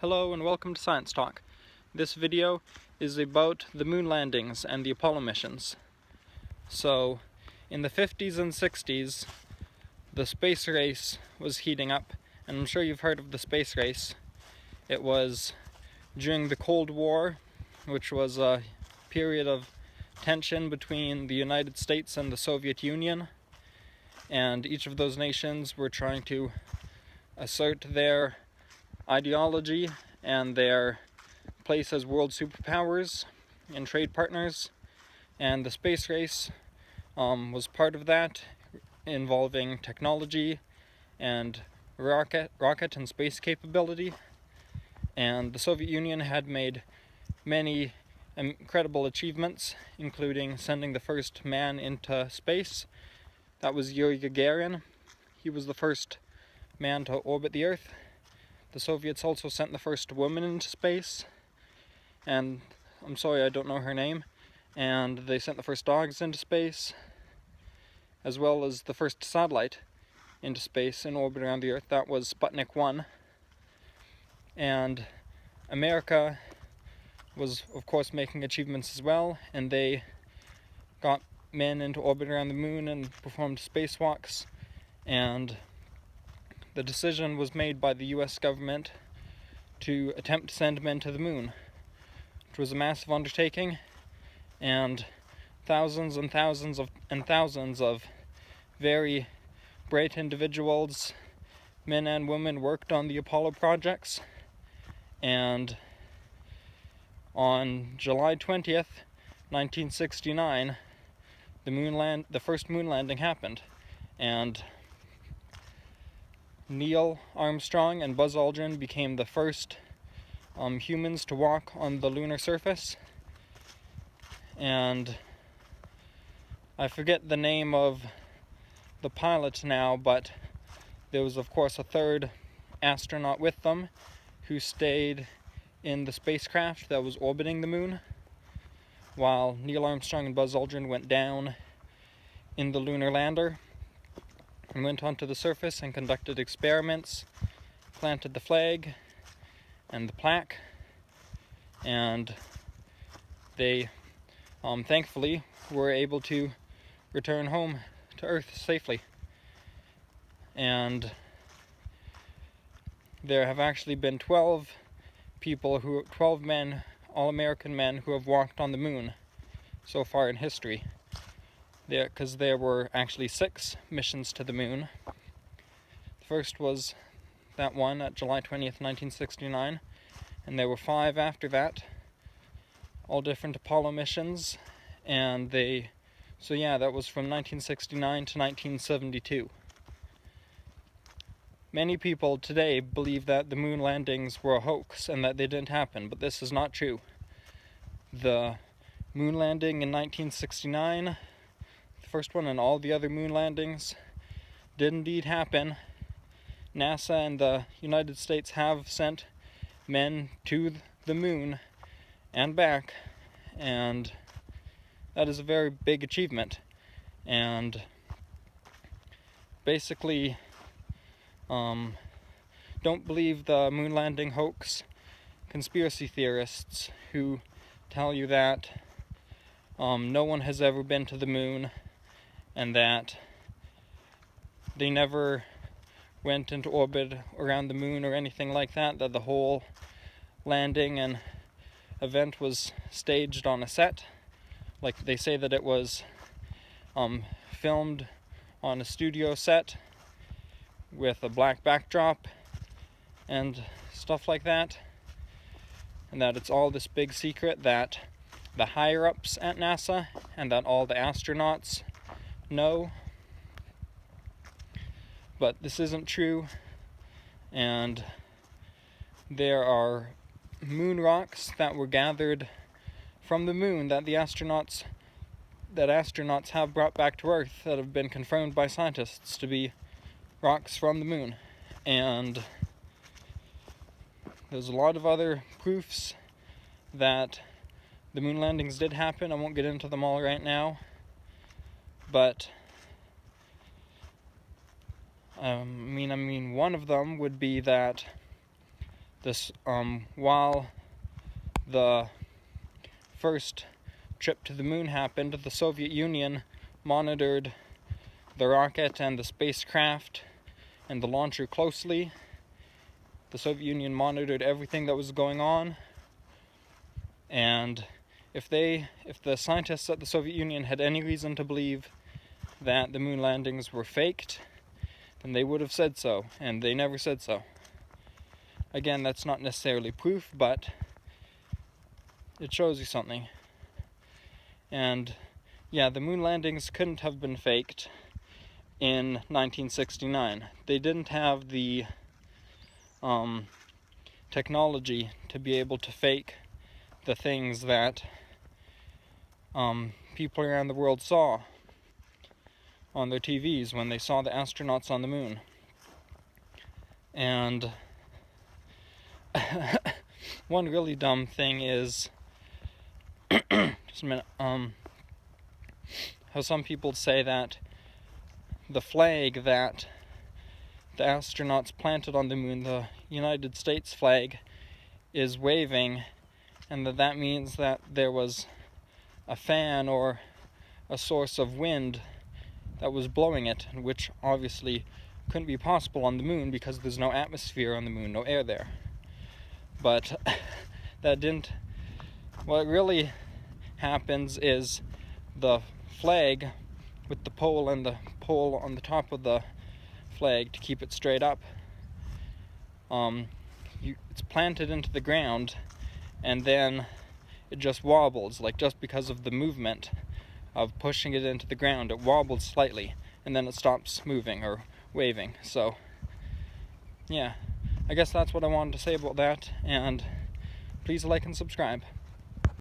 Hello and welcome to Science Talk. This video is about the moon landings and the Apollo missions. So, in the 50s and 60s, the space race was heating up, and I'm sure you've heard of the space race. It was during the Cold War, which was a period of tension between the United States and the Soviet Union, and each of those nations were trying to assert their ideology and their place as world superpowers and trade partners, and the space race was part of that, involving technology and rocket and space capability. And the Soviet Union had made many incredible achievements, including sending the first man into space. That was Yuri Gagarin. He was the first man to orbit the Earth. The Soviets also sent the first woman into space, and I'm sorry I don't know her name, and they sent the first dogs into space, as well as the first satellite into space in orbit around the Earth. That was Sputnik 1. And America was, of course, making achievements as well, and they got men into orbit around the moon and performed spacewalks, and the decision was made by the US government to attempt to send men to the moon, which was a massive undertaking, and thousands and thousands of very bright individuals, men and women, worked on the Apollo projects. And on July 20th, 1969, the first moon landing happened, and Neil Armstrong and Buzz Aldrin became the first humans to walk on the lunar surface. And I forget the name of the pilot now, but there was, of course, a third astronaut with them who stayed in the spacecraft that was orbiting the moon, while Neil Armstrong and Buzz Aldrin went down in the lunar lander and went onto the surface and conducted experiments, planted the flag and the plaque, and they thankfully were able to return home to Earth safely. And there have actually been 12 men, all-American men, who have walked on the moon so far in history. Because there were actually 6 missions to the moon. The first was that one at July 20th, 1969, and there were 5 after that, all different Apollo missions, and that was from 1969 to 1972. Many people today believe that the moon landings were a hoax and that they didn't happen, but this is not true. The moon landing in 1969, the first one, and all the other moon landings did indeed happen. NASA and the United States have sent men to the moon and back, and that is a very big achievement. And basically, don't believe the moon landing hoax conspiracy theorists who tell you that no one has ever been to the moon and that they never went into orbit around the moon or anything like that, that the whole landing and event was staged on a set. Like, they say that it was filmed on a studio set with a black backdrop and stuff like that, and that it's all this big secret that the higher-ups at NASA and that all the astronauts know. But this isn't true, and there are moon rocks that were gathered from the moon that astronauts have brought back to Earth that have been confirmed by scientists to be rocks from the moon. And there's a lot of other proofs that the moon landings did happen. I won't get into them all right now, but I mean, one of them would be that while the first trip to the moon happened, the Soviet Union monitored the rocket and the spacecraft and the launcher closely. The Soviet Union monitored everything that was going on, and if the scientists at the Soviet Union had any reason to believe that the moon landings were faked, then they would have said so, and they never said so. Again, that's not necessarily proof, but it shows you something. And yeah, the moon landings couldn't have been faked in 1969. They didn't have the technology to be able to fake the things that people around the world saw on their TVs when they saw the astronauts on the moon. And one really dumb thing is just a minute, how some people say that the flag that the astronauts planted on the moon, the United States flag, is waving, and that means that there was a fan or a source of wind that was blowing it, which obviously couldn't be possible on the moon because there's no atmosphere on the moon, no air there. But that didn't... What really happens is the flag with the pole and the pole on the top of the flag to keep it straight up, it's planted into the ground, and then it just wobbles, like just because of the movement of pushing it into the ground, it wobbles slightly, and then it stops moving or waving. So yeah, I guess that's what I wanted to say about that, and please like and subscribe.